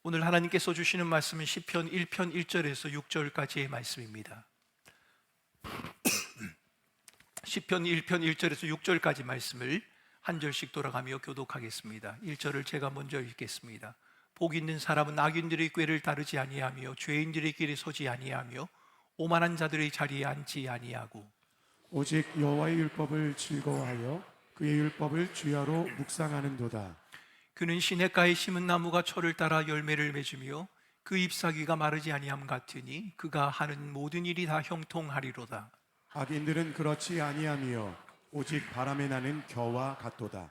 오늘 하나님께서 주시는 말씀은 시편 1편 1절에서 6절까지의 말씀입니다. 시편 1편 1절에서 6절까지 말씀을 한 절씩 돌아가며 교독하겠습니다. 1절을 제가 먼저 읽겠습니다. 복 있는 사람은 악인들의 꾀를 따르지 아니하며 죄인들의 길에 서지 아니하며 오만한 자들의 자리에 앉지 아니하고 오직 여호와의 율법을 즐거워하여 그의 율법을 주야로 묵상하는도다. 그는 시냇가에 심은 나무가 철을 따라 열매를 맺으며 그 잎사귀가 마르지 아니함 같으니 그가 하는 모든 일이 다 형통하리로다. 악인들은 그렇지 아니하며 오직 바람에 나는 겨와 같도다.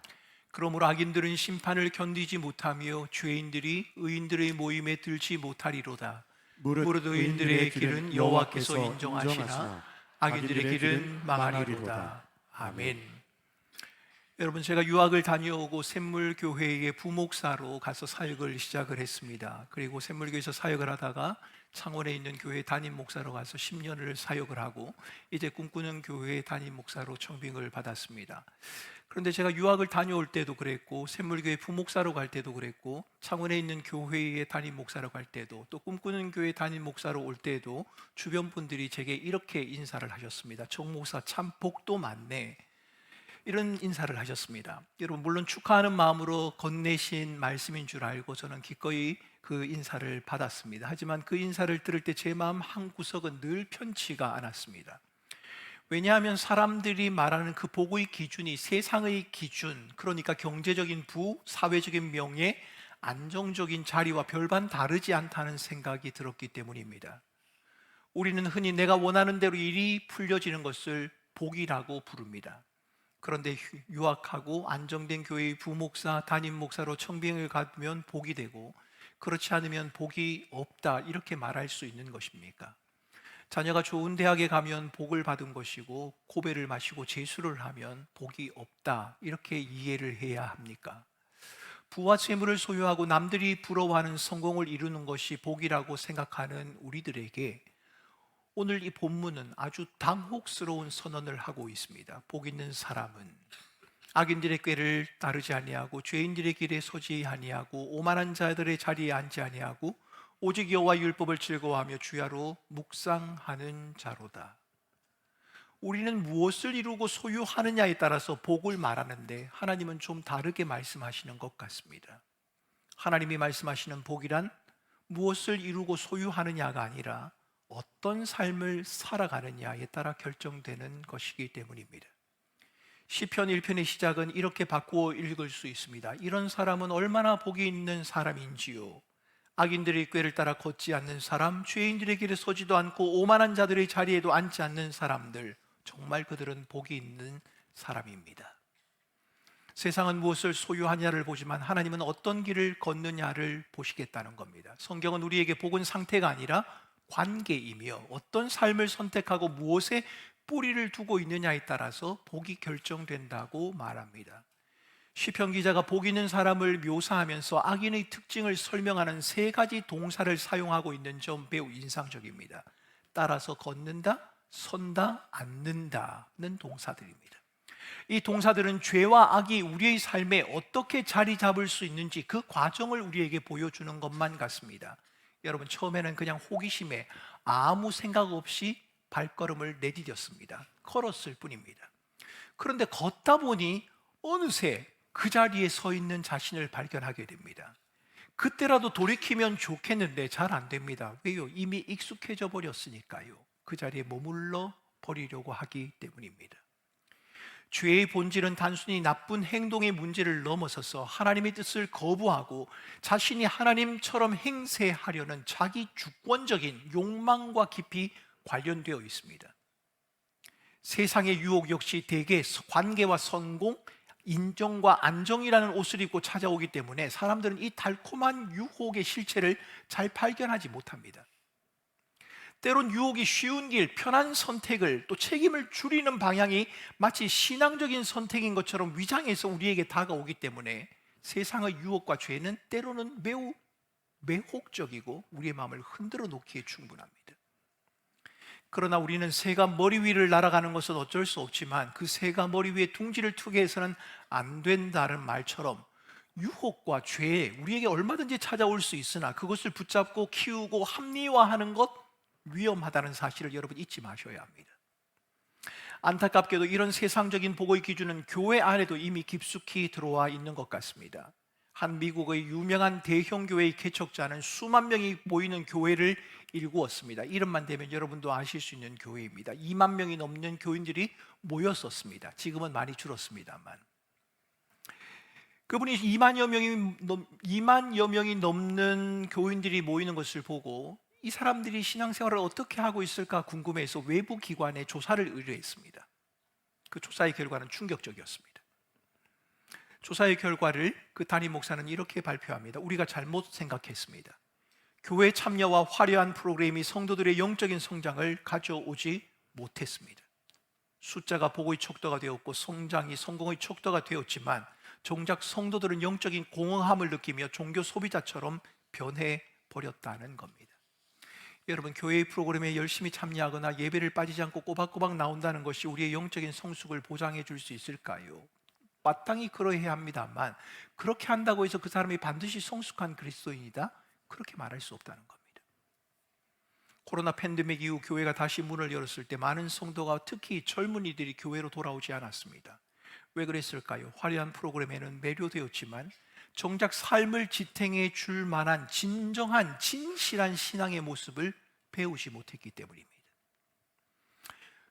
그러므로 악인들은 심판을 견디지 못하며 죄인들이 의인들의 모임에 들지 못하리로다. 무릇 의인들의 길은 여호와께서 인정하시나 악인들의 길은 망하리로다. 아멘. 여러분, 제가 유학을 다녀오고 샘물교회의 부목사로 가서 사역을 시작을 했습니다. 그리고 샘물교회에서 사역을 하다가 창원에 있는 교회 담임 목사로 가서 10년을 사역을 하고 이제 꿈꾸는 교회의 담임 목사로 청빙을 받았습니다. 그런데 제가 유학을 다녀올 때도 그랬고 샘물교회 부목사로 갈 때도 그랬고 창원에 있는 교회의 담임 목사로 갈 때도 또 꿈꾸는 교회 담임 목사로 올 때도 주변 분들이 제게 이렇게 인사를 하셨습니다. 정 목사 참 복도 많네, 이런 인사를 하셨습니다. 여러분, 물론 축하하는 마음으로 건네신 말씀인 줄 알고 저는 기꺼이 그 인사를 받았습니다. 하지만 그 인사를 들을 때 제 마음 한구석은 늘 편치가 않았습니다. 왜냐하면 사람들이 말하는 그 복의 기준이 세상의 기준, 그러니까 경제적인 부, 사회적인 명예, 안정적인 자리와 별반 다르지 않다는 생각이 들었기 때문입니다. 우리는 흔히 내가 원하는 대로 일이 풀려지는 것을 복이라고 부릅니다. 그런데 유학하고 안정된 교회의 부목사, 담임 목사로 청빙을 가면 복이 되고 그렇지 않으면 복이 없다, 이렇게 말할 수 있는 것입니까? 자녀가 좋은 대학에 가면 복을 받은 것이고 고배를 마시고 재수를 하면 복이 없다, 이렇게 이해를 해야 합니까? 부와 재물을 소유하고 남들이 부러워하는 성공을 이루는 것이 복이라고 생각하는 우리들에게 오늘 이 본문은 아주 당혹스러운 선언을 하고 있습니다. 복 있는 사람은 악인들의 꾀를 따르지 아니하고 죄인들의 길에 서지 아니하고 오만한 자들의 자리에 앉지 아니하고 오직 여호와의 율법을 즐거워하며 주야로 묵상하는 자로다. 우리는 무엇을 이루고 소유하느냐에 따라서 복을 말하는데 하나님은 좀 다르게 말씀하시는 것 같습니다. 하나님이 말씀하시는 복이란 무엇을 이루고 소유하느냐가 아니라 어떤 삶을 살아가느냐에 따라 결정되는 것이기 때문입니다. 시편 1편의 시작은 이렇게 바꾸어 읽을 수 있습니다. 이런 사람은 얼마나 복이 있는 사람인지요. 악인들의 꾀를 따라 걷지 않는 사람, 죄인들의 길에 서지도 않고 오만한 자들의 자리에도 앉지 않는 사람들, 정말 그들은 복이 있는 사람입니다. 세상은 무엇을 소유하냐를 보지만 하나님은 어떤 길을 걷느냐를 보시겠다는 겁니다. 성경은 우리에게 복은 상태가 아니라 관계이며 어떤 삶을 선택하고 무엇에 뿌리를 두고 있느냐에 따라서 복이 결정된다고 말합니다. 시편 기자가 복 있는 사람을 묘사하면서 악인의 특징을 설명하는 세 가지 동사를 사용하고 있는 점 매우 인상적입니다. 따라서 걷는다, 선다, 앉는다는 동사들입니다. 이 동사들은 죄와 악이 우리의 삶에 어떻게 자리 잡을 수 있는지 그 과정을 우리에게 보여주는 것만 같습니다. 여러분, 처음에는 그냥 호기심에 아무 생각 없이 발걸음을 내디뎠습니다. 걸었을 뿐입니다. 그런데 걷다 보니 어느새 그 자리에 서 있는 자신을 발견하게 됩니다. 그때라도 돌이키면 좋겠는데 잘 안 됩니다. 왜요? 이미 익숙해져 버렸으니까요. 그 자리에 머물러 버리려고 하기 때문입니다. 죄의 본질은 단순히 나쁜 행동의 문제를 넘어서서 하나님의 뜻을 거부하고 자신이 하나님처럼 행세하려는 자기 주권적인 욕망과 깊이 관련되어 있습니다. 세상의 유혹 역시 대개 관계와 성공, 인정과 안정이라는 옷을 입고 찾아오기 때문에 사람들은 이 달콤한 유혹의 실체를 잘 발견하지 못합니다. 때론 유혹이 쉬운 길, 편한 선택을 또 책임을 줄이는 방향이 마치 신앙적인 선택인 것처럼 위장해서 우리에게 다가오기 때문에 세상의 유혹과 죄는 때로는 매우 매혹적이고 우리의 마음을 흔들어 놓기에 충분합니다. 그러나 우리는 새가 머리 위를 날아가는 것은 어쩔 수 없지만 그 새가 머리 위에 둥지를 트게 해서는 안 된다는 말처럼 유혹과 죄 우리에게 얼마든지 찾아올 수 있으나 그것을 붙잡고 키우고 합리화하는 것 위험하다는 사실을 여러분 잊지 마셔야 합니다. 안타깝게도 이런 세상적인 보고의 기준은 교회 안에도 이미 깊숙이 들어와 있는 것 같습니다. 한 미국의 유명한 대형 교회의 개척자는 수만 명이 모이는 교회를 일구었습니다. 이름만 대면 여러분도 아실 수 있는 교회입니다. 2만 명이 넘는 교인들이 모였었습니다. 지금은 많이 줄었습니다만, 그분이 2만여 명이 넘는 교인들이 모이는 것을 보고 이 사람들이 신앙생활을 어떻게 하고 있을까 궁금해서 외부 기관에 조사를 의뢰했습니다. 그 조사의 결과는 충격적이었습니다. 조사의 결과를 그 담임 목사는 이렇게 발표합니다. 우리가 잘못 생각했습니다. 교회 참여와 화려한 프로그램이 성도들의 영적인 성장을 가져오지 못했습니다. 숫자가 복의 척도가 되었고 성장이 성공의 척도가 되었지만 정작 성도들은 영적인 공허함을 느끼며 종교 소비자처럼 변해버렸다는 겁니다. 여러분, 교회의 프로그램에 열심히 참여하거나 예배를 빠지지 않고 꼬박꼬박 나온다는 것이 우리의 영적인 성숙을 보장해 줄 수 있을까요? 마땅히 그러해야 합니다만, 그렇게 한다고 해서 그 사람이 반드시 성숙한 그리스도인이다? 그렇게 말할 수 없다는 겁니다. 코로나 팬데믹 이후 교회가 다시 문을 열었을 때 많은 성도가, 특히 젊은이들이 교회로 돌아오지 않았습니다. 왜 그랬을까요? 화려한 프로그램에는 매료되었지만 정작 삶을 지탱해 줄 만한 진정한 진실한 신앙의 모습을 배우지 못했기 때문입니다.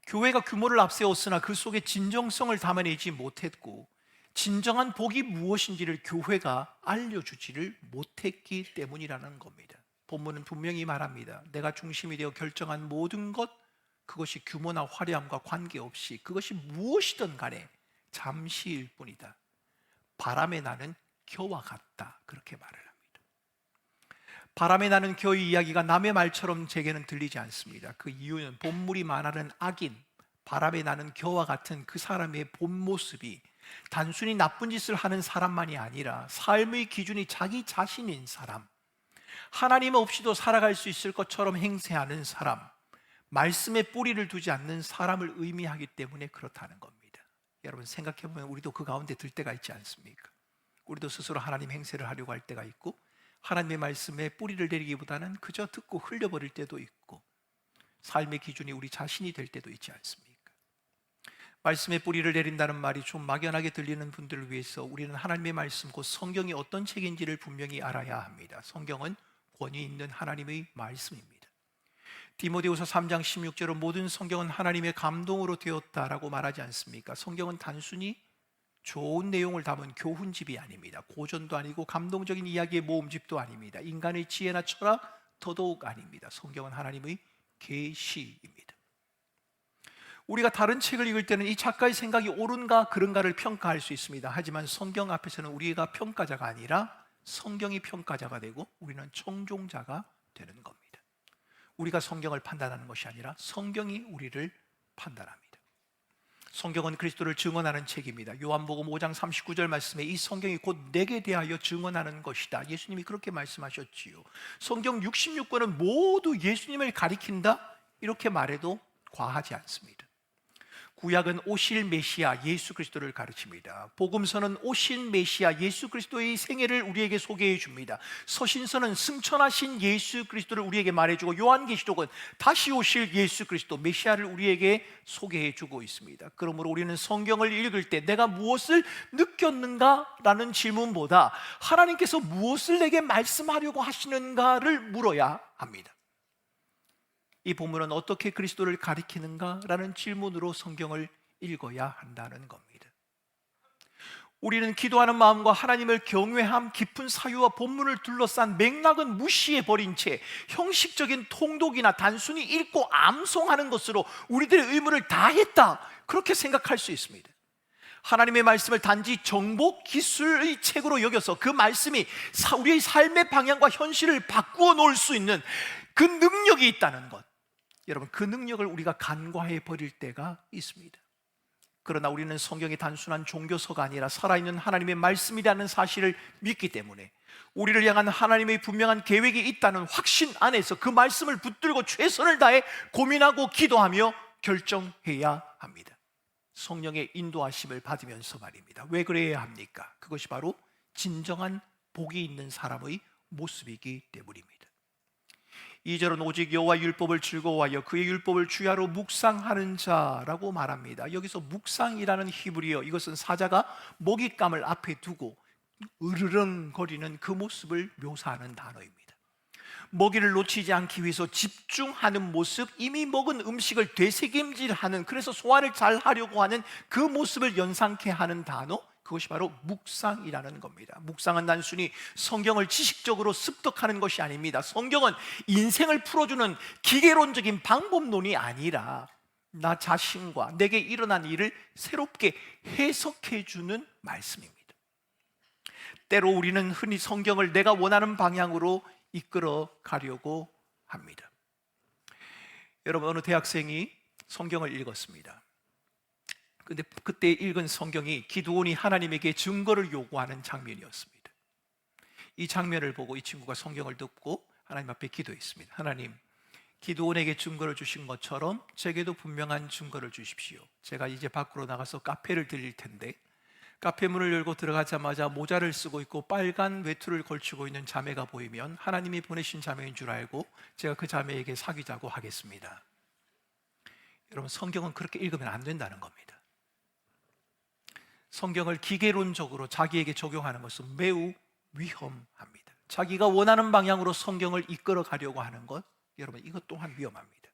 교회가 규모를 앞세웠으나 그 속에 진정성을 담아내지 못했고, 진정한 복이 무엇인지를 교회가 알려주지를 못했기 때문이라는 겁니다. 본문은 분명히 말합니다. 내가 중심이 되어 결정한 모든 것, 그것이 규모나 화려함과 관계없이 그것이 무엇이든 간에 잠시일 뿐이다. 바람에 나는 겨와 같다. 그렇게 말을 합니다. 바람에 나는 겨의 이야기가 남의 말처럼 제게는 들리지 않습니다. 그 이유는 본물이 말하는 악인, 바람에 나는 겨와 같은 그 사람의 본 모습이 단순히 나쁜 짓을 하는 사람만이 아니라 삶의 기준이 자기 자신인 사람, 하나님 없이도 살아갈 수 있을 것처럼 행세하는 사람, 말씀에 뿌리를 두지 않는 사람을 의미하기 때문에 그렇다는 겁니다. 여러분, 생각해보면 우리도 그 가운데 들 때가 있지 않습니까? 우리도 스스로 하나님 행세를 하려고 할 때가 있고, 하나님의 말씀에 뿌리를 내리기보다는 그저 듣고 흘려버릴 때도 있고, 삶의 기준이 우리 자신이 될 때도 있지 않습니까? 말씀에 뿌리를 내린다는 말이 좀 막연하게 들리는 분들을 위해서 우리는 하나님의 말씀, 곧 성경이 어떤 책인지를 분명히 알아야 합니다. 성경은 권위 있는 하나님의 말씀입니다. 디모데후서 3장 16절은 모든 성경은 하나님의 감동으로 되었다라고 말하지 않습니까? 성경은 단순히 좋은 내용을 담은 교훈집이 아닙니다. 고전도 아니고 감동적인 이야기의 모음집도 아닙니다. 인간의 지혜나 철학 더더욱 아닙니다. 성경은 하나님의 계시입니다. 우리가 다른 책을 읽을 때는 이 작가의 생각이 옳은가 그른가를 평가할 수 있습니다. 하지만 성경 앞에서는 우리가 평가자가 아니라 성경이 평가자가 되고 우리는 청종자가 되는 겁니다. 우리가 성경을 판단하는 것이 아니라 성경이 우리를 판단합니다. 성경은 그리스도를 증언하는 책입니다. 요한복음 5장 39절 말씀에 이 성경이 곧 내게 대하여 증언하는 것이다. 예수님이 그렇게 말씀하셨지요. 성경 66권은 모두 예수님을 가리킨다? 이렇게 말해도 과하지 않습니다. 구약은 오실 메시아 예수 그리스도를 가르칩니다. 복음서는 오신 메시아 예수 그리스도의 생애를 우리에게 소개해 줍니다. 서신서는 승천하신 예수 그리스도를 우리에게 말해주고, 요한계시록은 다시 오실 예수 그리스도 메시아를 우리에게 소개해 주고 있습니다. 그러므로 우리는 성경을 읽을 때 내가 무엇을 느꼈는가라는 질문보다 하나님께서 무엇을 내게 말씀하려고 하시는가를 물어야 합니다. 이 본문은 어떻게 그리스도를 가리키는가라는 질문으로 성경을 읽어야 한다는 겁니다. 우리는 기도하는 마음과 하나님을 경외함 깊은 사유와 본문을 둘러싼 맥락은 무시해버린 채 형식적인 통독이나 단순히 읽고 암송하는 것으로 우리들의 의무를 다했다, 그렇게 생각할 수 있습니다. 하나님의 말씀을 단지 정보 기술의 책으로 여겨서 그 말씀이 우리의 삶의 방향과 현실을 바꾸어 놓을 수 있는 그 능력이 있다는 것, 여러분, 그 능력을 우리가 간과해 버릴 때가 있습니다. 그러나 우리는 성경이 단순한 종교서가 아니라 살아있는 하나님의 말씀이라는 사실을 믿기 때문에 우리를 향한 하나님의 분명한 계획이 있다는 확신 안에서 그 말씀을 붙들고 최선을 다해 고민하고 기도하며 결정해야 합니다. 성령의 인도하심을 받으면서 말입니다. 왜 그래야 합니까? 그것이 바로 진정한 복이 있는 사람의 모습이기 때문입니다. 2절은 오직 여호와 율법을 즐거워하여 그의 율법을 주야로 묵상하는 자라고 말합니다. 여기서 묵상이라는 히브리어, 이것은 사자가 먹잇감을 앞에 두고 으르렁거리는 그 모습을 묘사하는 단어입니다. 먹이를 놓치지 않기 위해서 집중하는 모습, 이미 먹은 음식을 되새김질하는, 그래서 소화를 잘 하려고 하는 그 모습을 연상케 하는 단어, 그것이 바로 묵상이라는 겁니다. 묵상은 단순히 성경을 지식적으로 습득하는 것이 아닙니다. 성경은 인생을 풀어주는 기계론적인 방법론이 아니라 나 자신과 내게 일어난 일을 새롭게 해석해주는 말씀입니다. 때로 우리는 흔히 성경을 내가 원하는 방향으로 이끌어 가려고 합니다. 여러분, 어느 대학생이 성경을 읽었습니다. 근데 그때 읽은 성경이 기드온이 하나님에게 증거를 요구하는 장면이었습니다. 이 장면을 보고 이 친구가 성경을 듣고 하나님 앞에 기도했습니다. 하나님, 기드온에게 증거를 주신 것처럼 제게도 분명한 증거를 주십시오. 제가 이제 밖으로 나가서 카페를 들릴 텐데 카페 문을 열고 들어가자마자 모자를 쓰고 있고 빨간 외투를 걸치고 있는 자매가 보이면 하나님이 보내신 자매인 줄 알고 제가 그 자매에게 사귀자고 하겠습니다. 여러분, 성경은 그렇게 읽으면 안 된다는 겁니다. 성경을 기계론적으로 자기에게 적용하는 것은 매우 위험합니다. 자기가 원하는 방향으로 성경을 이끌어 가려고 하는 것, 여러분, 이것 또한 위험합니다.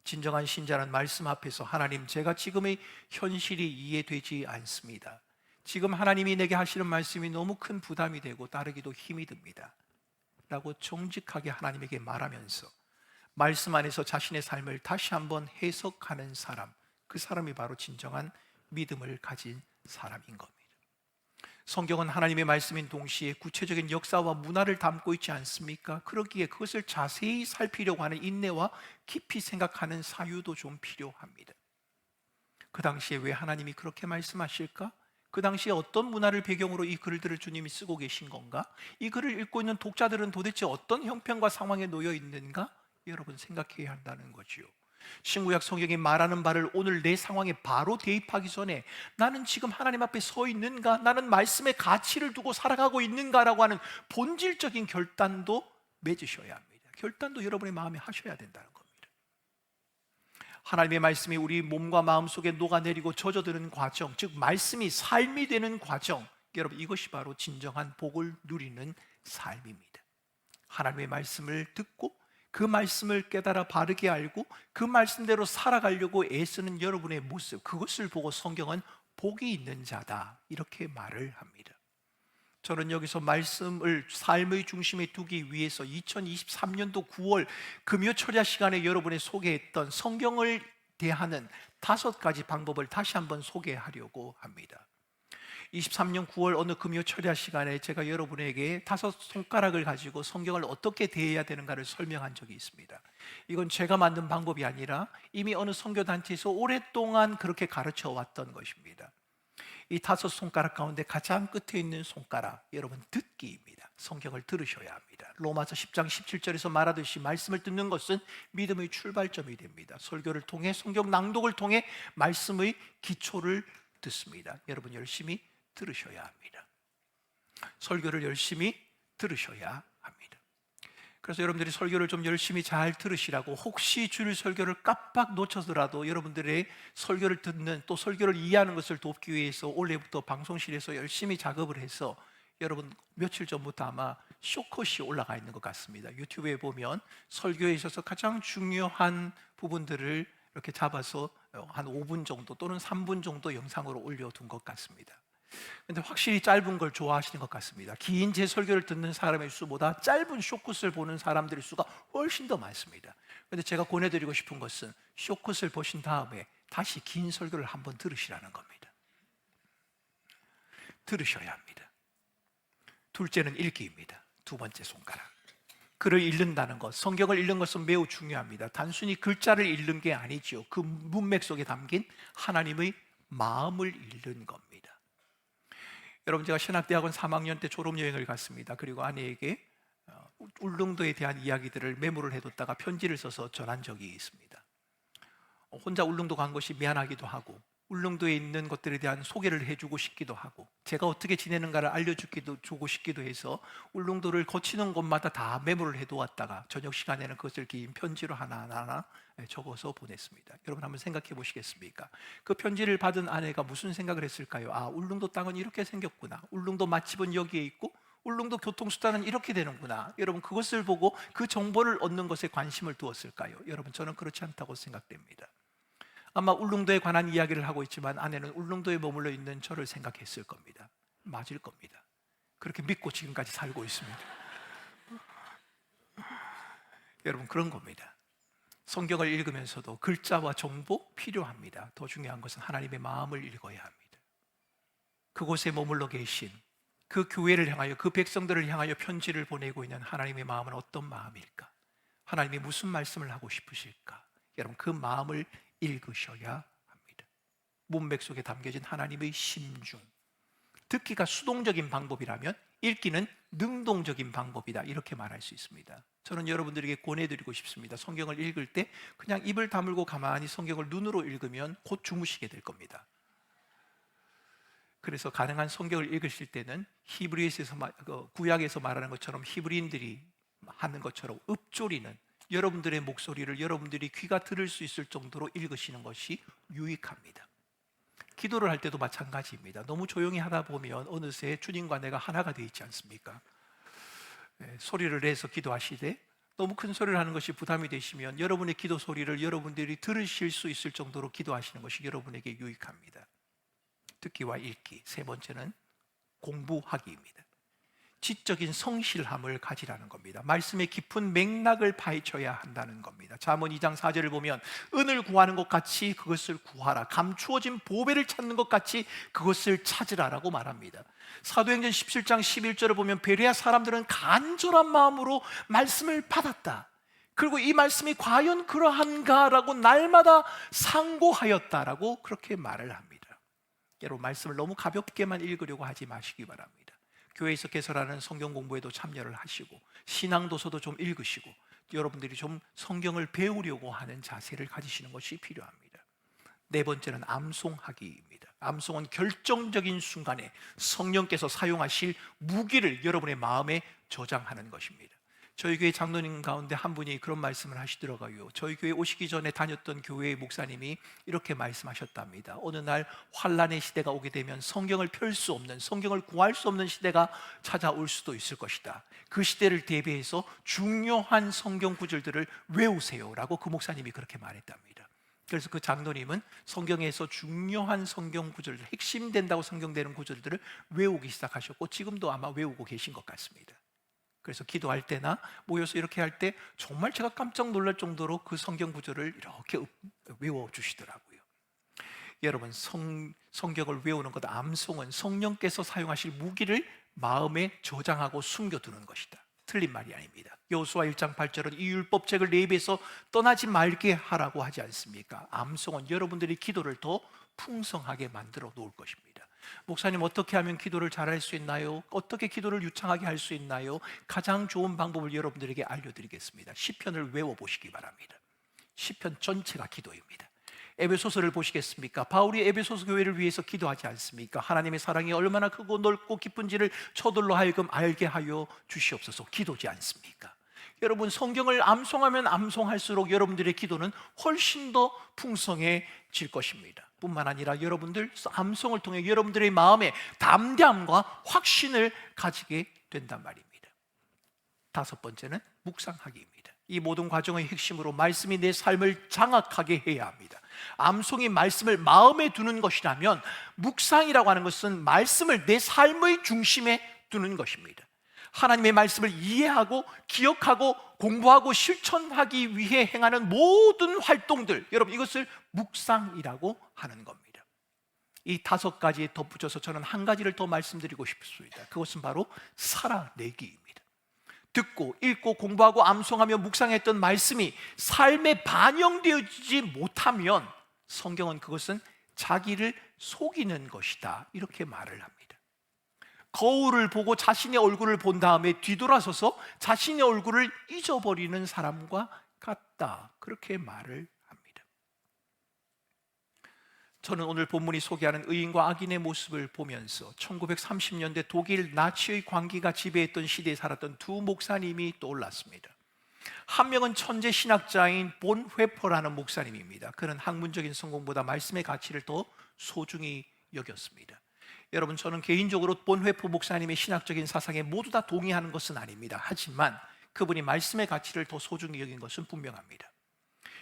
진정한 신자는 말씀 앞에서 하나님, 제가 지금의 현실이 이해되지 않습니다. 지금 하나님이 내게 하시는 말씀이 너무 큰 부담이 되고 따르기도 힘이 듭니다 라고 정직하게 하나님에게 말하면서 말씀 안에서 자신의 삶을 다시 한번 해석하는 사람, 그 사람이 바로 진정한 믿음을 가진 사람인 겁니다. 성경은 하나님의 말씀인 동시에 구체적인 역사와 문화를 담고 있지 않습니까? 그러기에 그것을 자세히 살피려고 하는 인내와 깊이 생각하는 사유도 좀 필요합니다. 그 당시에 왜 하나님이 그렇게 말씀하실까? 그 당시에 어떤 문화를 배경으로 이 글들을 주님이 쓰고 계신 건가? 이 글을 읽고 있는 독자들은 도대체 어떤 형편과 상황에 놓여 있는가? 여러분, 생각해야 한다는 거지요. 신구약 성경이 말하는 바를 오늘 내 상황에 바로 대입하기 전에 나는 지금 하나님 앞에 서 있는가? 나는 말씀의 가치를 두고 살아가고 있는가라고 하는 본질적인 결단도 맺으셔야 합니다. 결단도 여러분의 마음에 하셔야 된다는 겁니다. 하나님의 말씀이 우리 몸과 마음 속에 녹아내리고 젖어드는 과정, 즉 말씀이 삶이 되는 과정, 여러분, 이것이 바로 진정한 복을 누리는 삶입니다. 하나님의 말씀을 듣고 그 말씀을 깨달아 바르게 알고 그 말씀대로 살아가려고 애쓰는 여러분의 모습, 그것을 보고 성경은 복이 있는 자다, 이렇게 말을 합니다. 저는 여기서 말씀을 삶의 중심에 두기 위해서 2023년도 9월 금요철야 시간에 여러분의 소개했던 성경을 대하는 5가지 방법을 다시 한번 소개하려고 합니다. 23년 9월 어느 금요철야 시간에 제가 여러분에게 5손가락을 가지고 성경을 어떻게 대해야 되는가를 설명한 적이 있습니다. 이건 제가 만든 방법이 아니라 이미 어느 선교단체에서 오랫동안 그렇게 가르쳐 왔던 것입니다. 이 5손가락 가운데 가장 끝에 있는 손가락, 여러분, 듣기입니다. 성경을 들으셔야 합니다. 로마서 10장 17절에서 말하듯이 말씀을 듣는 것은 믿음의 출발점이 됩니다. 설교를 통해, 성경 낭독을 통해 말씀의 기초를 듣습니다. 여러분, 열심히 들으셔야 합니다. 설교를 열심히 들으셔야 합니다. 그래서 여러분들이 설교를 좀 열심히 잘 들으시라고, 혹시 주일 설교를 깜빡 놓쳐서라도 여러분들의 설교를 듣는, 또 설교를 이해하는 것을 돕기 위해서 올해부터 방송실에서 열심히 작업을 해서 여러분 며칠 전부터 아마 쇼컷이 올라가 있는 것 같습니다. 유튜브에 보면 설교에 있어서 가장 중요한 부분들을 이렇게 잡아서 한 5분 정도 또는 3분 정도 영상으로 올려둔 것 같습니다. 근데 확실히 짧은 걸 좋아하시는 것 같습니다. 긴 제 설교를 듣는 사람의 수보다 짧은 쇼컷을 보는 사람들의 수가 훨씬 더 많습니다. 근데 제가 권해드리고 싶은 것은 쇼컷을 보신 다음에 다시 긴 설교를 한번 들으시라는 겁니다. 들으셔야 합니다. 둘째는 읽기입니다. 2번째 손가락. 글을 읽는다는 것, 성경을 읽는 것은 매우 중요합니다. 단순히 글자를 읽는 게 아니죠. 그 문맥 속에 담긴 하나님의 마음을 읽는 겁니다. 여러분, 제가 신학대학원 3학년 때 졸업여행을 갔습니다. 그리고 아내에게 울릉도에 대한 이야기들을 메모를 해뒀다가 편지를 써서 전한 적이 있습니다. 혼자 울릉도 간 것이 미안하기도 하고, 울릉도에 있는 것들에 대한 소개를 해주고 싶기도 하고, 제가 어떻게 지내는가를 알려주고 싶기도 해서 울릉도를 거치는 곳마다 다 메모를 해두었다가 저녁 시간에는 그것을 긴 편지로 하나하나 적어서 보냈습니다. 여러분 한번 생각해 보시겠습니까? 그 편지를 받은 아내가 무슨 생각을 했을까요? 아, 울릉도 땅은 이렇게 생겼구나, 울릉도 맛집은 여기에 있고 울릉도 교통수단은 이렇게 되는구나. 여러분 그것을 보고 그 정보를 얻는 것에 관심을 두었을까요? 여러분 저는 그렇지 않다고 생각됩니다. 아마 울릉도에 관한 이야기를 하고 있지만 아내는 울릉도에 머물러 있는 저를 생각했을 겁니다. 맞을 겁니다. 그렇게 믿고 지금까지 살고 있습니다. 여러분 그런 겁니다. 성경을 읽으면서도 글자와 정보 필요합니다. 더 중요한 것은 하나님의 마음을 읽어야 합니다. 그곳에 머물러 계신 그 교회를 향하여, 그 백성들을 향하여 편지를 보내고 있는 하나님의 마음은 어떤 마음일까? 하나님이 무슨 말씀을 하고 싶으실까? 여러분 그 마음을 읽으셔야 합니다. 문맥 속에 담겨진 하나님의 심중, 듣기가 수동적인 방법이라면 읽기는 능동적인 방법이다, 이렇게 말할 수 있습니다. 저는 여러분들에게 권해드리고 싶습니다. 성경을 읽을 때 그냥 입을 다물고 가만히 성경을 눈으로 읽으면 곧 주무시게 될 겁니다. 그래서 가능한 성경을 읽으실 때는 히브리에서 구약에서 말하는 것처럼 히브리인들이 하는 것처럼 읊조리는, 여러분들의 목소리를 여러분들이 귀가 들을 수 있을 정도로 읽으시는 것이 유익합니다. 기도를 할 때도 마찬가지입니다. 너무 조용히 하다 보면 어느새 주님과 내가 하나가 되어 있지 않습니까? 소리를 내서 기도하시되 너무 큰 소리를 하는 것이 부담이 되시면 여러분의 기도 소리를 여러분들이 들으실 수 있을 정도로 기도하시는 것이 여러분에게 유익합니다. 듣기와 읽기. 세 번째는 공부하기입니다. 지적인 성실함을 가지라는 겁니다. 말씀의 깊은 맥락을 파헤쳐야 한다는 겁니다. 잠언 2장 4절을 보면 은을 구하는 것 같이 그것을 구하라, 감추어진 보배를 찾는 것 같이 그것을 찾으라라고 말합니다. 사도행전 17장 11절을 보면 베레아 사람들은 간절한 마음으로 말씀을 받았다, 그리고 이 말씀이 과연 그러한가라고 날마다 상고하였다라고 그렇게 말을 합니다. 여러분 말씀을 너무 가볍게만 읽으려고 하지 마시기 바랍니다. 교회에서 개설하는 성경 공부에도 참여를 하시고 신앙도서도 좀 읽으시고 여러분들이 좀 성경을 배우려고 하는 자세를 가지시는 것이 필요합니다. 네 번째는 암송하기입니다. 암송은 결정적인 순간에 성령께서 사용하실 무기를 여러분의 마음에 저장하는 것입니다. 저희 교회 장로님 가운데 한 분이 그런 말씀을 하시더라고요. 저희 교회 오시기 전에 다녔던 교회의 목사님이 이렇게 말씀하셨답니다. 어느 날 환란의 시대가 오게 되면 성경을 펼 수 없는, 성경을 구할 수 없는 시대가 찾아올 수도 있을 것이다. 그 시대를 대비해서 중요한 성경 구절들을 외우세요라고 그 목사님이 그렇게 말했답니다. 그래서 그 장로님은 성경에서 중요한 성경 구절들, 핵심된다고 성경되는 구절들을 외우기 시작하셨고 지금도 아마 외우고 계신 것 같습니다. 그래서 기도할 때나 모여서 이렇게 할 때 정말 제가 깜짝 놀랄 정도로 그 성경 구절을 이렇게 외워주시더라고요. 여러분 성경을 외우는 것, 암송은 성령께서 사용하실 무기를 마음에 저장하고 숨겨두는 것이다. 틀린 말이 아닙니다. 여호수아 1장 8절은 이 율법책을 내 입에서 떠나지 말게 하라고 하지 않습니까? 암송은 여러분들이 기도를 더 풍성하게 만들어 놓을 것입니다. 목사님 어떻게 하면 기도를 잘할 수 있나요? 어떻게 기도를 유창하게 할 수 있나요? 가장 좋은 방법을 여러분들에게 알려드리겠습니다. 시편을 외워보시기 바랍니다. 시편 전체가 기도입니다. 에베소서를 보시겠습니까? 바울이 에베소서 교회를 위해서 기도하지 않습니까? 하나님의 사랑이 얼마나 크고 넓고 깊은지를 저들로 하여금 알게 하여 주시옵소서, 기도지 않습니까? 여러분 성경을 암송하면 암송할수록 여러분들의 기도는 훨씬 더 풍성해질 것입니다. 뿐만 아니라 여러분들 암송을 통해 여러분들의 마음에 담대함과 확신을 가지게 된단 말입니다. 다섯 번째는 묵상하기입니다. 이 모든 과정의 핵심으로 말씀이 내 삶을 장악하게 해야 합니다. 암송이 말씀을 마음에 두는 것이라면 묵상이라고 하는 것은 말씀을 내 삶의 중심에 두는 것입니다. 하나님의 말씀을 이해하고 기억하고 공부하고 실천하기 위해 행하는 모든 활동들, 여러분 이것을 묵상이라고 하는 겁니다. 이 다섯 가지에 덧붙여서 저는 한 가지를 더 말씀드리고 싶습니다. 그것은 바로 살아내기입니다. 듣고 읽고 공부하고 암송하며 묵상했던 말씀이 삶에 반영되어지지 못하면 성경은 그것은 자기를 속이는 것이다, 이렇게 말을 합니다. 거울을 보고 자신의 얼굴을 본 다음에 뒤돌아서서 자신의 얼굴을 잊어버리는 사람과 같다, 그렇게 말을 합니다. 저는 오늘 본문이 소개하는 의인과 악인의 모습을 보면서 1930년대 독일 나치의 광기가 지배했던 시대에 살았던 두 목사님이 떠올랐습니다. 한 명은 천재 신학자인 본회퍼라는 목사님입니다. 그는 학문적인 성공보다 말씀의 가치를 더 소중히 여겼습니다. 여러분, 저는 개인적으로 본회퍼 목사님의 신학적인 사상에 모두 다 동의하는 것은 아닙니다. 하지만 그분이 말씀의 가치를 더 소중히 여긴 것은 분명합니다.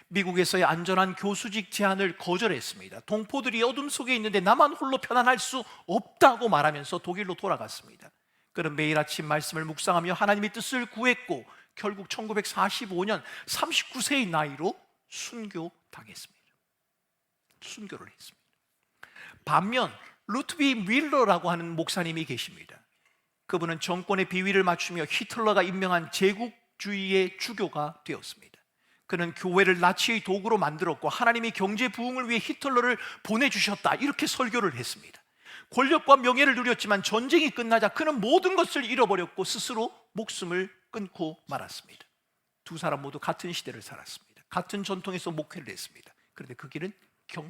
미국에서의 안전한 교수직 제안을 거절했습니다. 동포들이 어둠 속에 있는데 나만 홀로 편안할 수 없다고 말하면서 독일로 돌아갔습니다. 그는 매일 아침 말씀을 묵상하며 하나님의 뜻을 구했고 결국 1945년 39세의 나이로 순교당했습니다. 순교를 했습니다. 반면 루트비 밀러라고 하는 목사님이 계십니다. 그분은 정권의 비위를 맞추며 히틀러가 임명한 제국주의의 주교가 되었습니다. 그는 교회를 나치의 도구로 만들었고 하나님이 경제 부흥을 위해 히틀러를 보내주셨다, 이렇게 설교를 했습니다. 권력과 명예를 누렸지만 전쟁이 끝나자 그는 모든 것을 잃어버렸고 스스로 목숨을 끊고 말았습니다. 두 사람 모두 같은 시대를 살았습니다. 같은 전통에서 목회를 했습니다. 그런데 그 길은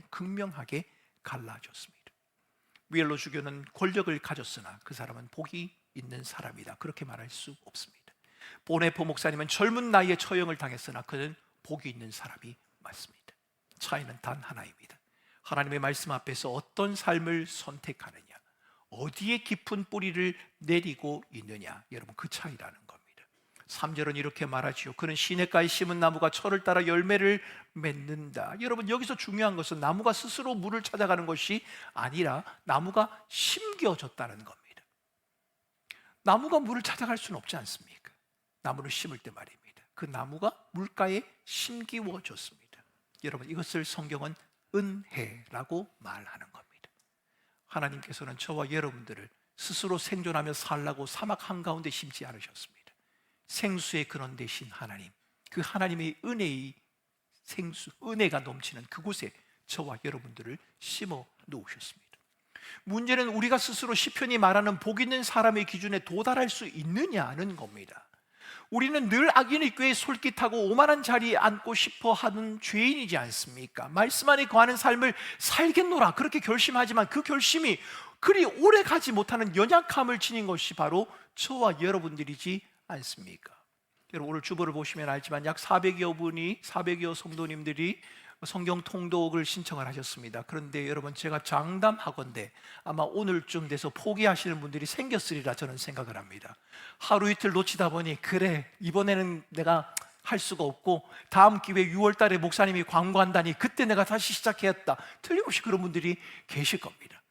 극명하게 갈라졌습니다. 위엘로 주교는 권력을 가졌으나 그 사람은 복이 있는 사람이다, 그렇게 말할 수 없습니다. 본회퍼 목사님은 젊은 나이에 처형을 당했으나 그는 복이 있는 사람이 맞습니다. 차이는 단 하나입니다. 하나님의 말씀 앞에서 어떤 삶을 선택하느냐, 어디에 깊은 뿌리를 내리고 있느냐, 여러분, 그 차이라는 겁니다. 3절은 이렇게 말하지요. 그는 시냇가에 심은 나무가 철을 따라 열매를 맺는다. 여러분, 여기서 중요한 것은 나무가 스스로 물을 찾아가는 것이 아니라 나무가 심겨졌다는 겁니다. 나무가 물을 찾아갈 수는 없지 않습니까? 나무를 심을 때 말입니다. 그 나무가 물가에 심기워졌습니다. 여러분, 이것을 성경은 은혜라고 말하는 겁니다. 하나님께서는 저와 여러분들을 스스로 생존하며 살라고 사막 한가운데 심지 않으셨습니다. 생수의 근원 되신 하나님, 그 하나님의 은혜의 생수, 은혜가 넘치는 그곳에 저와 여러분들을 심어 놓으셨습니다. 문제는 우리가 스스로 시편이 말하는 복 있는 사람의 기준에 도달할 수 있느냐는 겁니다. 우리는 늘 악인의 꾀에 솔깃하고 오만한 자리에 앉고 싶어 하는 죄인이지 않습니까? 말씀 안에 거하는 삶을 살겠노라 그렇게 결심하지만 그 결심이 그리 오래 가지 못하는 연약함을 지닌 것이 바로 저와 여러분들이지 않습니까? 여러분, 오늘 주보를 보시면 알지만 약 400여 성도님들이 성경 통독을 신청을 하셨습니다. 그런데 여러분, 제가 장담하건대 아마 오늘쯤 돼서 포기하시는 분들이 생겼으리라 저는 생각을 합니다. 하루 이틀 놓치다 보니 그래, 이번에는 내가 할 수가 없고 다음 기회 6월 달에 목사님이 광고한다니 그때 내가 다시 시작해야겠다, 틀림없이 그런 분들이 계실 겁니다.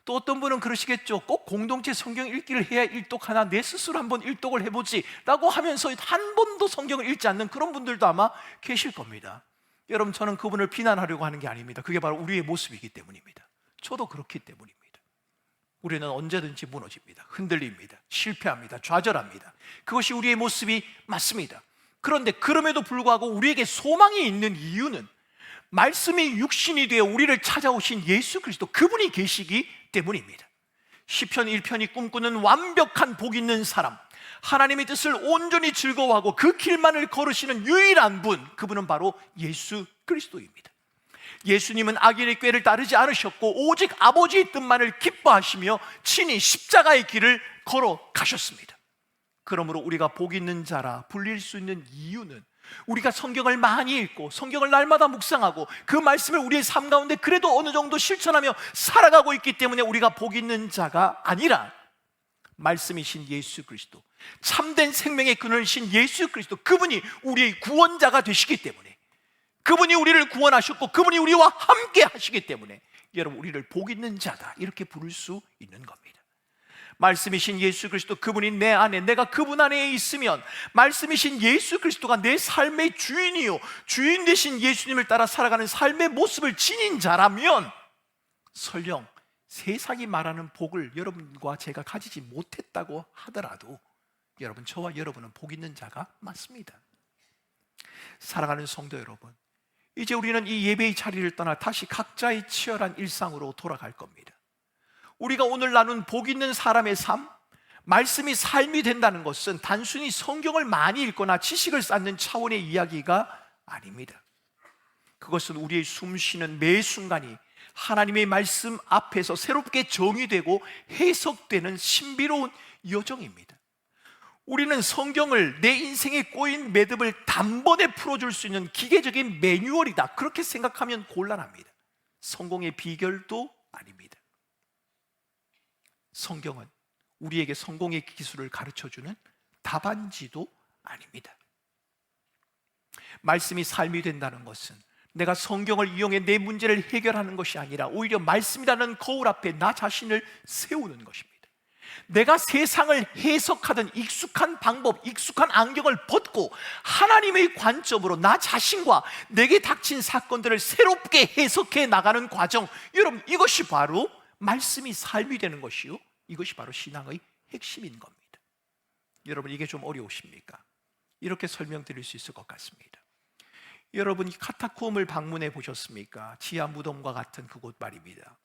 또 어떤 분은 그러시겠죠. 꼭 공동체 성경 읽기를 해야 일독 하나, 내 스스로 한번 일독을 해보지 라고 하면서 한 번도 성경을 읽지 않는 그런 분들도 아마 계실 겁니다. 여러분, 저는 그분을 비난하려고 하는 게 아닙니다. 그게 바로 우리의 모습이기 때문입니다. 저도 그렇기 때문입니다. 우리는 언제든지 무너집니다. 흔들립니다. 실패합니다. 좌절합니다. 그것이 우리의 모습이 맞습니다. 그런데 그럼에도 불구하고 우리에게 소망이 있는 이유는 말씀이 육신이 되어 우리를 찾아오신 예수 그리스도, 그분이 계시기 때문입니다. 시편 1편이 꿈꾸는 완벽한 복 있는 사람, 하나님의 뜻을 온전히 즐거워하고 그 길만을 걸으시는 유일한 분, 그분은 바로 예수 그리스도입니다. 예수님은 악인의 꾀를 따르지 않으셨고 오직 아버지의 뜻만을 기뻐하시며 친히 십자가의 길을 걸어가셨습니다. 그러므로 우리가 복 있는 자라 불릴 수 있는 이유는 우리가 성경을 많이 읽고 성경을 날마다 묵상하고 그 말씀을 우리의 삶 가운데 그래도 어느 정도 실천하며 살아가고 있기 때문에 우리가 복 있는 자가 아니라 말씀이신 예수 그리스도, 참된 생명의 근원이신 예수 그리스도, 그분이 우리의 구원자가 되시기 때문에, 그분이 우리를 구원하셨고 그분이 우리와 함께 하시기 때문에 여러분, 우리를 복 있는 자다 이렇게 부를 수 있는 겁니다. 말씀이신 예수 그리스도, 그분이 내 안에, 내가 그분 안에 있으면 말씀이신 예수 그리스도가 내 삶의 주인이요, 주인 되신 예수님을 따라 살아가는 삶의 모습을 지닌 자라면 설령 세상이 말하는 복을 여러분과 제가 가지지 못했다고 하더라도 여러분, 저와 여러분은 복 있는 자가 맞습니다. 사랑하는 성도 여러분, 이제 우리는 이 예배의 자리를 떠나 다시 각자의 치열한 일상으로 돌아갈 겁니다. 우리가 오늘 나눈 복 있는 사람의 삶, 말씀이 삶이 된다는 것은 단순히 성경을 많이 읽거나 지식을 쌓는 차원의 이야기가 아닙니다. 그것은 우리의 숨쉬는 매 순간이 하나님의 말씀 앞에서 새롭게 정의되고 해석되는 신비로운 여정입니다. 우리는 성경을 내 인생에 꼬인 매듭을 단번에 풀어줄 수 있는 기계적인 매뉴얼이다, 그렇게 생각하면 곤란합니다. 성공의 비결도 아닙니다. 성경은 우리에게 성공의 기술을 가르쳐주는 답안지도 아닙니다. 말씀이 삶이 된다는 것은 내가 성경을 이용해 내 문제를 해결하는 것이 아니라 오히려 말씀이라는 거울 앞에 나 자신을 세우는 것입니다. 내가 세상을 해석하던 익숙한 방법, 익숙한 안경을 벗고 하나님의 관점으로 나 자신과 내게 닥친 사건들을 새롭게 해석해 나가는 과정, 여러분, 이것이 바로 말씀이 삶이 되는 것이요, 이것이 바로 신앙의 핵심인 겁니다. 여러분, 이게 좀 어려우십니까? 이렇게 설명드릴 수 있을 것 같습니다. 여러분, 이 카타콤을 방문해 보셨습니까? 지하 무덤과 같은 그곳 말입니다.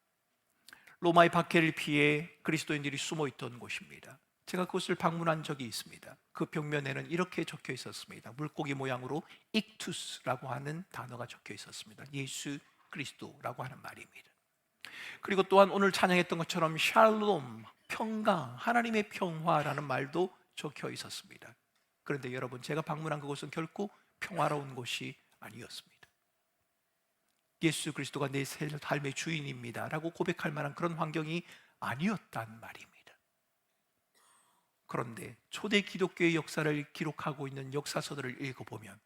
로마의 박해를 피해 그리스도인들이 숨어 있던 곳입니다. 제가 그곳을 방문한 적이 있습니다. 그 벽면에는 이렇게 적혀 있었습니다. 물고기 모양으로 익투스라고 하는 단어가 적혀 있었습니다. 예수 그리스도라고 하는 말입니다. 그리고 또한 오늘 찬양했던 것처럼 샬롬, 평강, 하나님의 평화라는 말도 적혀 있었습니다. 그런데 여러분, 제가 방문한 그곳은 결코 평화로운 곳이 아니었습니다. 예수 그리스도가 내 삶의 주인입니다 라고 고백할 만한 그런 환경이 아니었단 말입니다. 그런데 초대 기독교의 역사를 기록하고 있는 역사서들을 읽어보면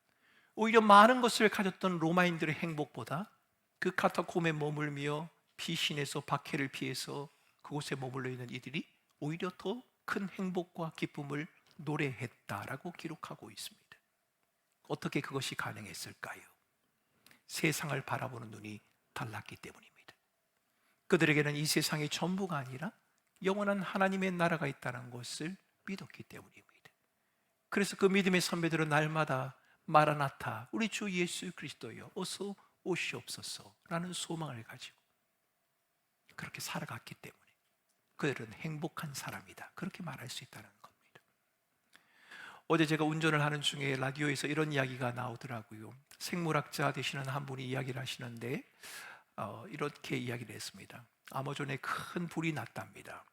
오히려 많은 것을 가졌던 로마인들의 행복보다 그 카타콤에 머물며 피신에서 박해를 피해서 그곳에 머물러 있는 이들이 오히려 더 큰 행복과 기쁨을 노래했다라고 기록하고 있습니다. 어떻게 그것이 가능했을까요? 세상을 바라보는 눈이 달랐기 때문입니다. 그들에게는 이 세상이 전부가 아니라 영원한 하나님의 나라가 있다는 것을 믿었기 때문입니다. 그래서 그 믿음의 선배들은 날마다 마라나타, 우리 주 예수 그리스도여 어서 오시옵소서 라는 소망을 가지고 그렇게 살아갔기 때문에 그들은 행복한 사람이다, 그렇게 말할 수 있다는 겁니다. 어제 제가 운전을 하는 중에 라디오에서 이런 이야기가 나오더라고요. 생물학자 되시는 한 분이 이야기를 하시는데 이렇게 이야기를 했습니다. 아마존에 큰 불이 났답니다.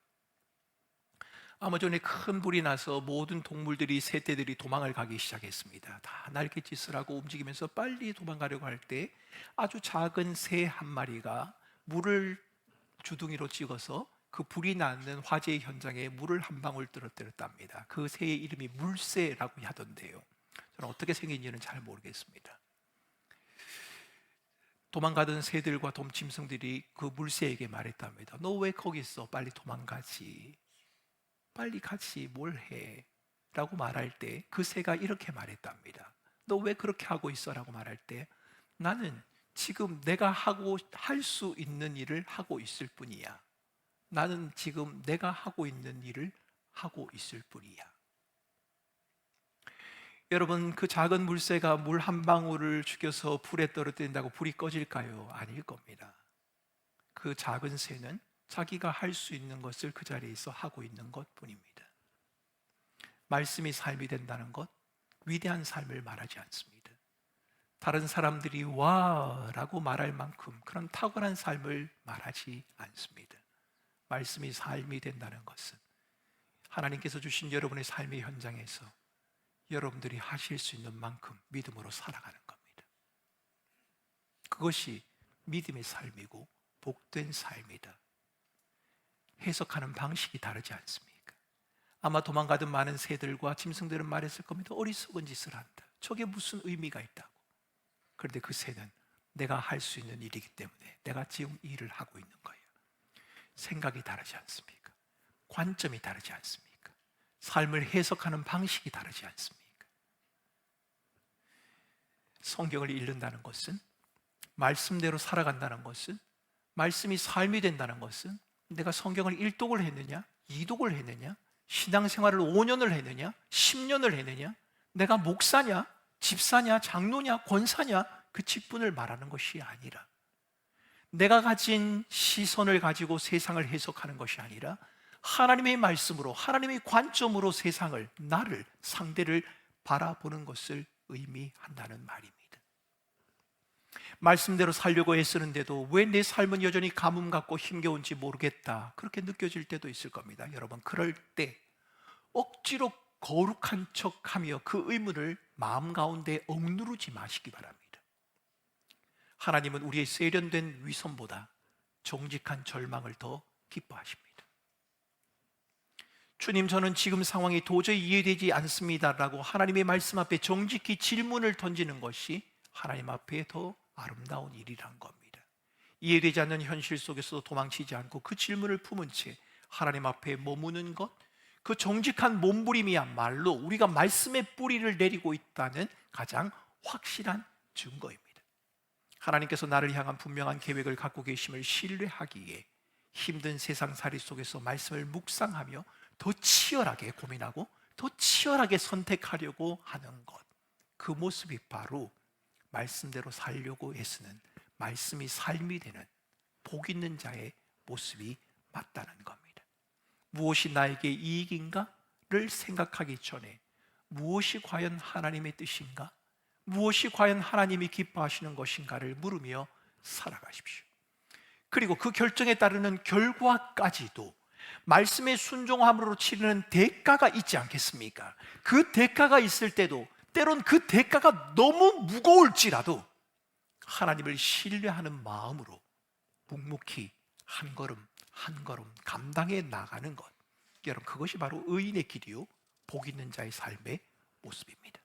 아마존에 큰 불이 나서 모든 동물들이, 새떼들이 도망을 가기 시작했습니다. 다 날갯짓을 하고 움직이면서 빨리 도망가려고 할 때 아주 작은 새 한 마리가 물을 주둥이로 찍어서 그 불이 나는 화재의 현장에 물을 한 방울 떨어뜨렸답니다. 그 새의 이름이 물새라고 하던데요, 저는 어떻게 생긴지는 잘 모르겠습니다. 도망가던 새들과 돔짐승들이 그 물새에게 말했답니다. 너 왜 거기 있어? 빨리 도망가지. 빨리 같이 뭘 해? 라고 말할 때 그 새가 이렇게 말했답니다. 너 왜 그렇게 하고 있어? 라고 말할 때 나는 지금 내가 할 수 있는 일을 하고 있을 뿐이야. 나는 지금 내가 하고 있는 일을 하고 있을 뿐이야. 여러분, 그 작은 물새가 물 한 방울을 죽여서 불에 떨어뜨린다고 불이 꺼질까요? 아닐 겁니다. 그 작은 새는 자기가 할 수 있는 것을 그 자리에서 하고 있는 것뿐입니다. 말씀이 삶이 된다는 것, 위대한 삶을 말하지 않습니다. 다른 사람들이 와 라고 말할 만큼 그런 탁월한 삶을 말하지 않습니다. 말씀이 삶이 된다는 것은 하나님께서 주신 여러분의 삶의 현장에서 여러분들이 하실 수 있는 만큼 믿음으로 살아가는 겁니다. 그것이 믿음의 삶이고 복된 삶이다. 해석하는 방식이 다르지 않습니까? 아마 도망가던 많은 새들과 짐승들은 말했을 겁니다. 어리석은 짓을 한다. 저게 무슨 의미가 있다고. 그런데 그 새는 내가 할 수 있는 일이기 때문에 내가 지금 이 일을 하고 있는 거예요. 생각이 다르지 않습니까? 관점이 다르지 않습니까? 삶을 해석하는 방식이 다르지 않습니까? 성경을 읽는다는 것은, 말씀대로 살아간다는 것은, 말씀이 삶이 된다는 것은 내가 성경을 1독을 했느냐, 2독을 했느냐, 신앙생활을 5년을 했느냐, 10년을 했느냐, 내가 목사냐, 집사냐, 장로냐, 권사냐, 그 직분을 말하는 것이 아니라 내가 가진 시선을 가지고 세상을 해석하는 것이 아니라 하나님의 말씀으로, 하나님의 관점으로 세상을, 나를, 상대를 바라보는 것을 의미한다는 말입니다. 말씀대로 살려고 애쓰는데도 왜 내 삶은 여전히 가뭄 같고 힘겨운지 모르겠다, 그렇게 느껴질 때도 있을 겁니다. 여러분, 그럴 때 억지로 거룩한 척하며 그 의문을 마음 가운데 억누르지 마시기 바랍니다. 하나님은 우리의 세련된 위선보다 정직한 절망을 더 기뻐하십니다. 주님, 저는 지금 상황이 도저히 이해되지 않습니다라고 하나님의 말씀 앞에 정직히 질문을 던지는 것이 하나님 앞에 더 아름다운 일이란 겁니다. 이해되지 않는 현실 속에서도 도망치지 않고 그 질문을 품은 채 하나님 앞에 머무는 것, 그 정직한 몸부림이야말로 우리가 말씀의 뿌리를 내리고 있다는 가장 확실한 증거입니다. 하나님께서 나를 향한 분명한 계획을 갖고 계심을 신뢰하기에 힘든 세상살이 속에서 말씀을 묵상하며 더 치열하게 고민하고 더 치열하게 선택하려고 하는 것, 그 모습이 바로 말씀대로 살려고 애쓰는, 말씀이 삶이 되는 복 있는 자의 모습이 맞다는 겁니다. 무엇이 나에게 이익인가를 생각하기 전에 무엇이 과연 하나님의 뜻인가, 무엇이 과연 하나님이 기뻐하시는 것인가를 물으며 살아가십시오. 그리고 그 결정에 따르는 결과까지도 말씀의 순종함으로 치르는 대가가 있지 않겠습니까? 그 대가가 있을 때도 때론 그 대가가 너무 무거울지라도 하나님을 신뢰하는 마음으로 묵묵히 한 걸음 한 걸음 감당해 나가는 것, 여러분, 그것이 바로 의인의 길이요 복 있는 자의 삶의 모습입니다.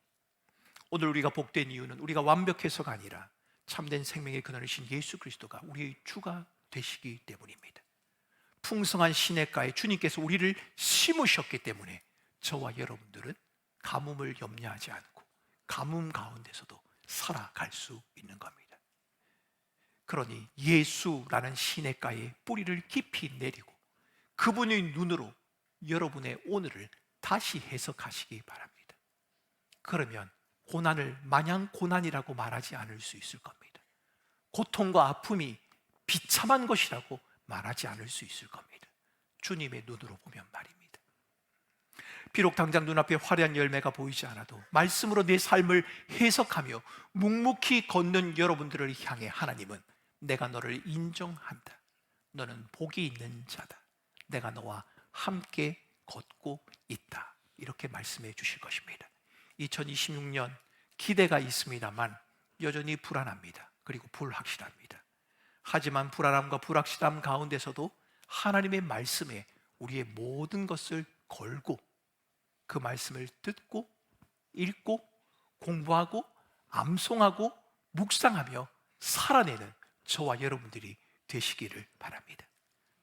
오늘 우리가 복된 이유는 우리가 완벽해서가 아니라 참된 생명의 근원이신 예수 그리스도가 우리의 주가 되시기 때문입니다. 풍성한 시냇가에 주님께서 우리를 심으셨기 때문에 저와 여러분들은 가뭄을 염려하지 않고 가뭄 가운데서도 살아갈 수 있는 겁니다. 그러니 예수라는 시냇가에 뿌리를 깊이 내리고 그분의 눈으로 여러분의 오늘을 다시 해석하시기 바랍니다. 그러면 고난을 마냥 고난이라고 말하지 않을 수 있을 겁니다. 고통과 아픔이 비참한 것이라고 말하지 않을 수 있을 겁니다. 주님의 눈으로 보면 말입니다. 비록 당장 눈앞에 화려한 열매가 보이지 않아도 말씀으로 내 삶을 해석하며 묵묵히 걷는 여러분들을 향해 하나님은 내가 너를 인정한다, 너는 복이 있는 자다, 내가 너와 함께 걷고 있다, 이렇게 말씀해 주실 것입니다. 2026년 기대가 있습니다만 여전히 불안합니다. 그리고 불확실합니다. 하지만 불안함과 불확실함 가운데서도 하나님의 말씀에 우리의 모든 것을 걸고 그 말씀을 듣고 읽고 공부하고 암송하고 묵상하며 살아내는 저와 여러분들이 되시기를 바랍니다.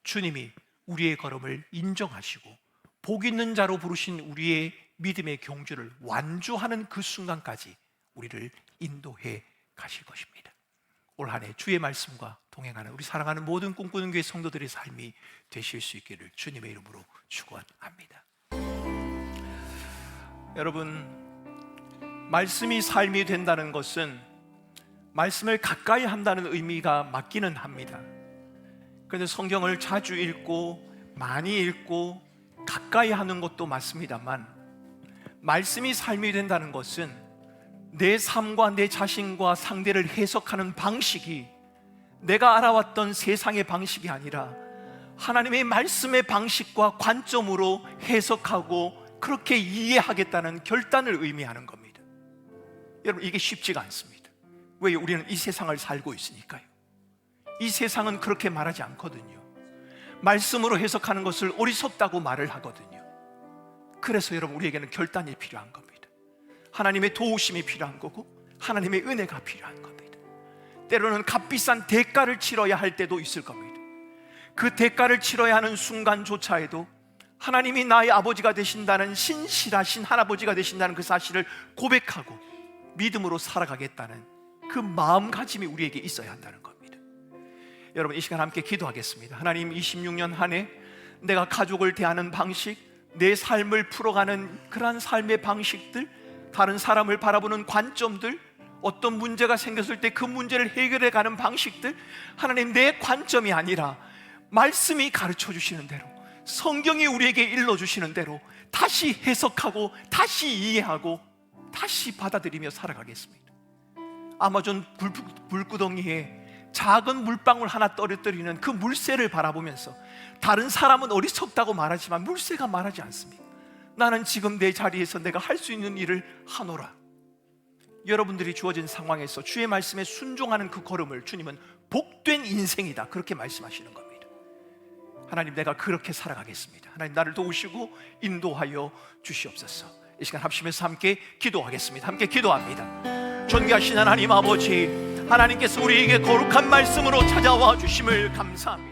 주님이 우리의 걸음을 인정하시고 복 있는 자로 부르신 우리의 믿음의 경주를 완주하는 그 순간까지 우리를 인도해 가실 것입니다. 올 한 해 주의 말씀과 동행하는 우리 사랑하는 모든 꿈꾸는 교회 성도들의 삶이 되실 수 있기를 주님의 이름으로 축원합니다. 여러분, 말씀이 삶이 된다는 것은 말씀을 가까이 한다는 의미가 맞기는 합니다. 그런데 성경을 자주 읽고 많이 읽고 가까이 하는 것도 맞습니다만, 말씀이 삶이 된다는 것은 내 삶과 내 자신과 상대를 해석하는 방식이 내가 알아왔던 세상의 방식이 아니라 하나님의 말씀의 방식과 관점으로 해석하고 그렇게 이해하겠다는 결단을 의미하는 겁니다. 여러분, 이게 쉽지가 않습니다. 왜? 우리는 이 세상을 살고 있으니까요. 이 세상은 그렇게 말하지 않거든요. 말씀으로 해석하는 것을 어리석다고 말을 하거든요. 그래서 여러분, 우리에게는 결단이 필요한 겁니다. 하나님의 도우심이 필요한 거고 하나님의 은혜가 필요한 겁니다. 때로는 값비싼 대가를 치러야 할 때도 있을 겁니다. 그 대가를 치러야 하는 순간조차에도 하나님이 나의 아버지가 되신다는 신실하신 할아버지가 되신다는 그 사실을 고백하고 믿음으로 살아가겠다는 그 마음가짐이 우리에게 있어야 한다는 겁니다. 여러분, 이 시간 함께 기도하겠습니다. 하나님, 26년 한 해 내가 가족을 대하는 방식, 내 삶을 풀어가는 그러한 삶의 방식들, 다른 사람을 바라보는 관점들, 어떤 문제가 생겼을 때 그 문제를 해결해가는 방식들, 하나님, 내 관점이 아니라 말씀이 가르쳐 주시는 대로, 성경이 우리에게 일러주시는 대로 다시 해석하고 다시 이해하고 다시 받아들이며 살아가겠습니다. 아마존 불구덩이에 작은 물방울 하나 떨어뜨리는 그 물새를 바라보면서 다른 사람은 어리석다고 말하지만 물새가 말하지 않습니다. 나는 지금 내 자리에서 내가 할 수 있는 일을 하노라. 여러분들이 주어진 상황에서 주의 말씀에 순종하는 그 걸음을 주님은 복된 인생이다, 그렇게 말씀하시는 겁니다. 하나님, 내가 그렇게 살아가겠습니다. 하나님, 나를 도우시고 인도하여 주시옵소서. 이 시간 합심해서 함께 기도하겠습니다. 함께 기도합니다. 존귀하신 하나님 아버지, 하나님께서 우리에게 거룩한 말씀으로 찾아와 주심을 감사합니다.